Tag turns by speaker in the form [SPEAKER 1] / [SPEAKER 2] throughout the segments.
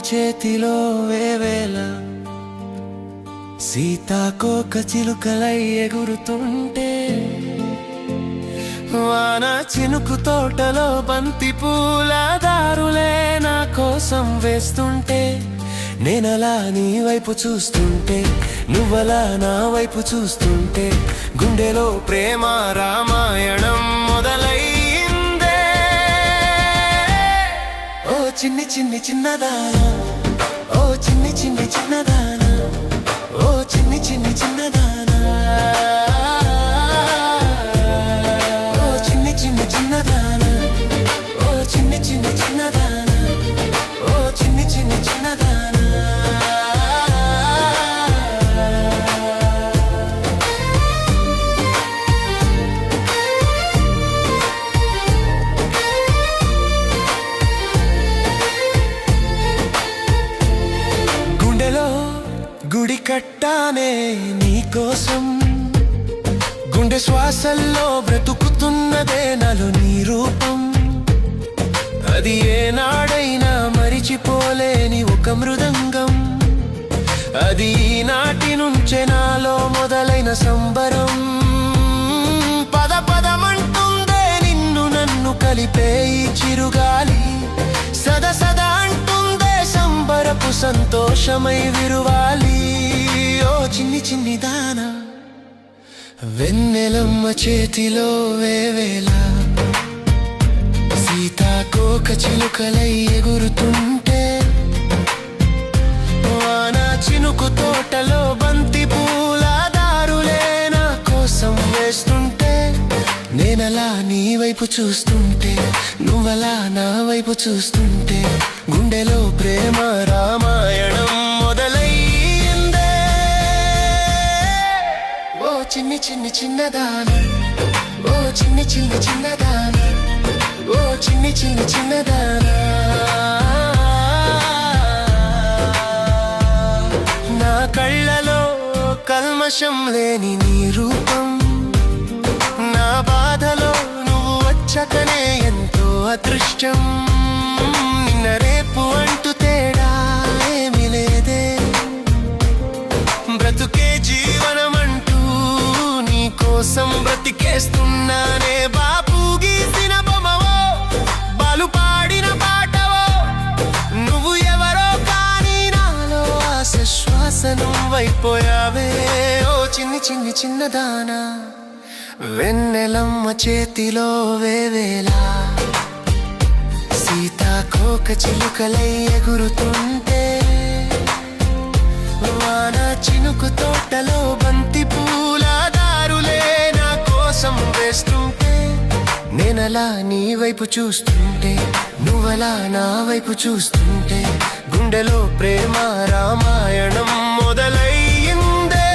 [SPEAKER 1] చేతిలో వేవేల సీతాకోక చిలుకలై ఎగురుతుంటే, వాన చినుకు తోటలో బంతి పూల దారులే నా కోసం వేస్తుంటే, నేనలా నీ వైపు చూస్తుంటే, నువ్వలా నా వైపు చూస్తుంటే, గుండెలో ప్రేమ రామాయణం మొదలైందే. ఓ చిన్ని చిన్ని చిన్నదానా, ఓ చిన్ని చిన్ని చిన్నదానా, ఓ చిన్ని చిన్ని చిన్నదానా, ఓ చిన్ని చిన్ని చిన్నదానా, ఓ చిన్ని చిన్ని చిన్నదానా, ఓ చిన్ని చిన్ని చిన్నదానా. గుండెలో గుడి కట్టానే నీకోసం, గుండె శ్వాసల్లో బ్రతుకుతున్నదే నాలో నీ రూపం. అది ఏనాడైనా మరిచిపోలేని ఒక మృదంగం, అది నాటి నుంచే నాలో మొదలైన సంబరం. పద పదమంటుందే నిన్ను నన్ను కలిపే ఈ చిరుగాలి, సద సదా అంటుందే సంబరపు సంతోషమై విరువాలి. ఓ చిన్ని చిన్ని దానా, వెన్నెలమ్మ చేతిలో వేవేల సీతాకోక చిలుకలై ఎగురుతుంటే, వాన చినుకు తోటలో బంతి పూల దారులే నా కోసం వేస్తుంటే, నేనలా నీ వైపు చూస్తుంటే, నువ్వలా నా వైపు చూస్తుంటే, గుండెలో ప్రేమ రామాయణం మొదలైందే. ఓ చిన్ని చిన్ని చిన్నదానా, ఓ చిన్ని చిన్ని చిన్నదానా, ఓ చిన్ని చిన్ని చిన్నదానా. నా కళ్ళలో కల్మషం లేని నీ రూపం, నా బాధలో నువ్వు వచ్చకనే ఎంతో అదృష్టం. నిన్న రేపు అంటూ తేడా ఏమీ లేదే, బ్రతుకే జీవనమంటూ నీ కోసం బ్రతికేస్తున్నానే. బాపు గీసిన బొమ్మవో, బాలు పాడిన పాటవో, నువ్వు ఎవరో కానీ నాలో ఆశ శ్వాస నువ్వైపోయావే. ఓ చిన్ని చిన్ని చిన్నదానా, వెన్నెలమ్మ చేతిలో వేవేలా సీతాకోక చిలుకలై ఎగురుతుంటే, వాన చినుకు తోటలో బంతి పూల దారులే నా కోసం వేస్తుంటే, నేనలా నీ వైపు చూస్తుంటే, నువ్వలా నా వైపు చూస్తుంటే, గుండెలో ప్రేమ రామాయణం మొదలైందే.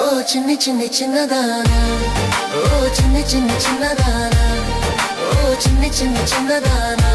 [SPEAKER 1] ఓ చిన్ని చిన్ని చిన్నదానా, ఓ చిన్ని చిన్ని చిన్నదానా, ఓ చిన్ని చిన్ని చిన్నదానా.